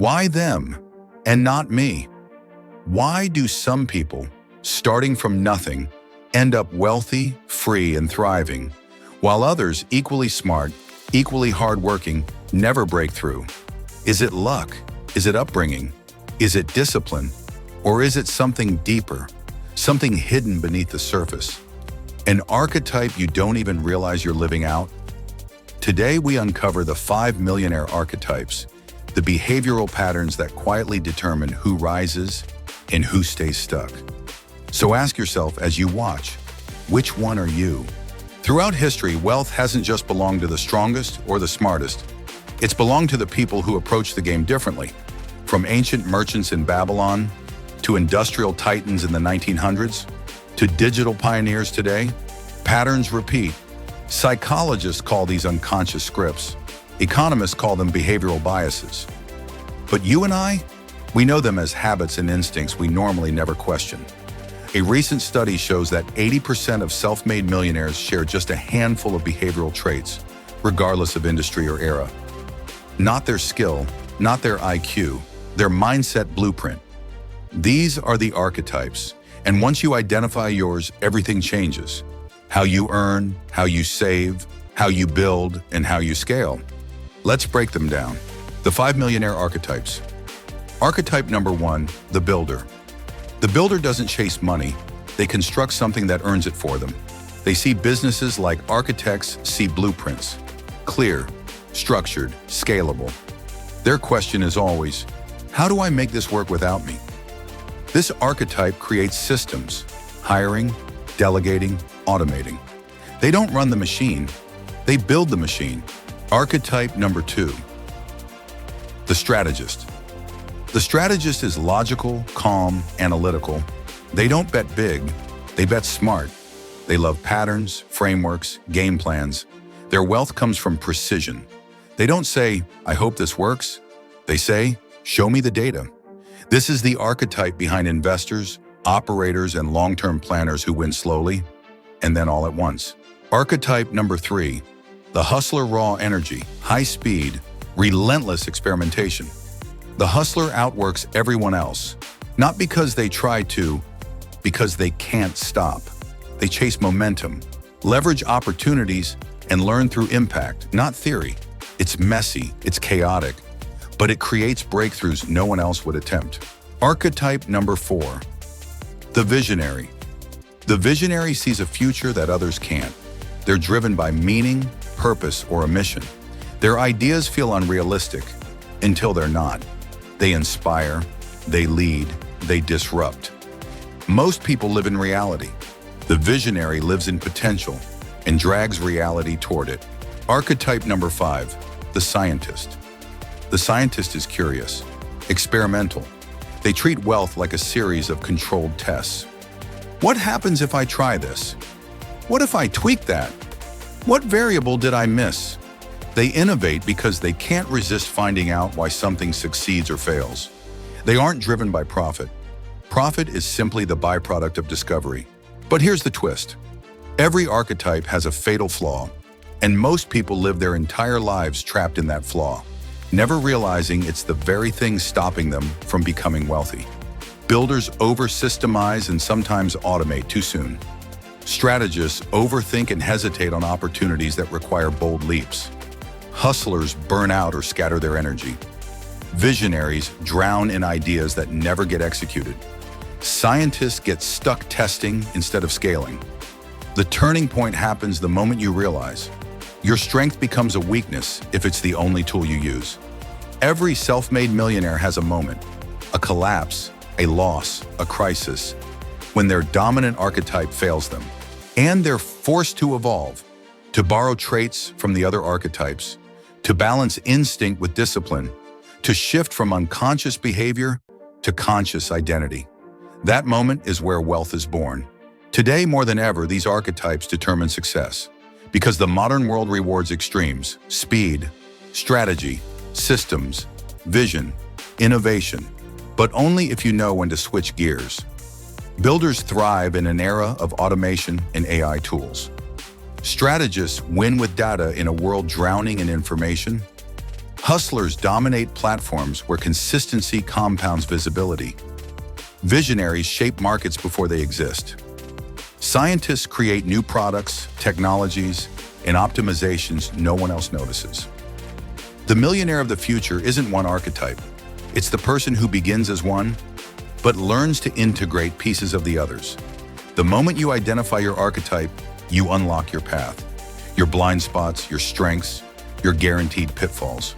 Why them and not me? Why do some people, starting from nothing, end up wealthy, free, and thriving, while others, equally smart, equally hardworking, never break through? Is it luck? Is it upbringing? Is it discipline? Or is it something deeper, something hidden beneath the surface? An archetype you don't even realize you're living out? Today we uncover the 5 millionaire archetypes, the behavioral patterns that quietly determine who rises and who stays stuck. So ask yourself as you watch, which one are you? Throughout history, wealth hasn't just belonged to the strongest or the smartest. It's belonged to the people who approach the game differently. From ancient merchants in Babylon, to industrial titans in the 1900s, to digital pioneers today, patterns repeat. Psychologists call these unconscious scripts. Economists call them behavioral biases. But you and I, we know them as habits and instincts we normally never question. A recent study shows that 80% of self-made millionaires share just a handful of behavioral traits, regardless of industry or era. Not their skill, not their IQ, their mindset blueprint. These are the archetypes, and once you identify yours, everything changes. How you earn, how you save, how you build, and how you scale. Let's break them down. The 5 millionaire archetypes. Archetype number 1, the builder. The builder doesn't chase money. They construct something that earns it for them. They see businesses like architects see blueprints. Clear, structured, scalable. Their question is always, how do I make this work without me? This archetype creates systems, hiring, delegating, automating. They don't run the machine, they build the machine. Archetype number 2, the strategist. The strategist is logical, calm, analytical. They don't bet big, they bet smart. They love patterns, frameworks, game plans. Their wealth comes from precision. They don't say, I hope this works. They say, show me the data. This is the archetype behind investors, operators, and long-term planners who win slowly and then all at once. Archetype number 3, the hustler raw energy, high speed, relentless experimentation. The hustler outworks everyone else, not because they try to, because they can't stop. They chase momentum, leverage opportunities, and learn through impact, not theory. It's messy, it's chaotic, but it creates breakthroughs no one else would attempt. Archetype number 4, the visionary. The visionary sees a future that others can't. They're driven by meaning, purpose, or a mission. Their ideas feel unrealistic until they're not. They inspire, they lead, they disrupt. Most people live in reality. The visionary lives in potential and drags reality toward it. Archetype number 5, the scientist. The scientist is curious, experimental. They treat wealth like a series of controlled tests. What happens if I try this? What if I tweak that? What variable did I miss? They innovate because they can't resist finding out why something succeeds or fails. They aren't driven by profit. Profit is simply the byproduct of discovery. But here's the twist. Every archetype has a fatal flaw, and most people live their entire lives trapped in that flaw, never realizing it's the very thing stopping them from becoming wealthy. Builders over-systemize and sometimes automate too soon. Strategists overthink and hesitate on opportunities that require bold leaps. Hustlers burn out or scatter their energy. Visionaries drown in ideas that never get executed. Scientists get stuck testing instead of scaling. The turning point happens the moment you realize your strength becomes a weakness if it's the only tool you use. Every self-made millionaire has a moment, a collapse, a loss, a crisis, when their dominant archetype fails them. And they're forced to evolve, to borrow traits from the other archetypes, to balance instinct with discipline, to shift from unconscious behavior to conscious identity. That moment is where wealth is born. Today, more than ever, these archetypes determine success because the modern world rewards extremes, speed, strategy, systems, vision, innovation, but only if you know when to switch gears. Builders thrive in an era of automation and AI tools. Strategists win with data in a world drowning in information. Hustlers dominate platforms where consistency compounds visibility. Visionaries shape markets before they exist. Scientists create new products, technologies, and optimizations no one else notices. The millionaire of the future isn't one archetype. It's the person who begins as one, but learns to integrate pieces of the others. The moment you identify your archetype, you unlock your path, your blind spots, your strengths, your guaranteed pitfalls.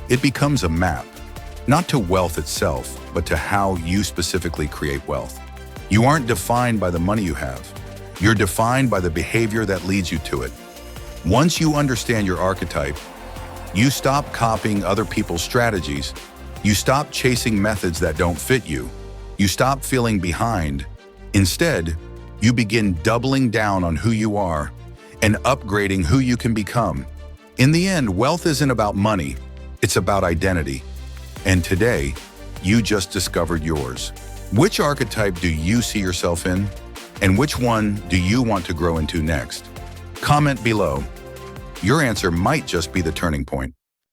It becomes a map, not to wealth itself, but to how you specifically create wealth. You aren't defined by the money you have. You're defined by the behavior that leads you to it. Once you understand your archetype, you stop copying other people's strategies. You stop chasing methods that don't fit you. You stop feeling behind. Instead, you begin doubling down on who you are and upgrading who you can become. In the end, wealth isn't about money, it's about identity. And today, you just discovered yours. Which archetype do you see yourself in? And which one do you want to grow into next? Comment below. Your answer might just be the turning point.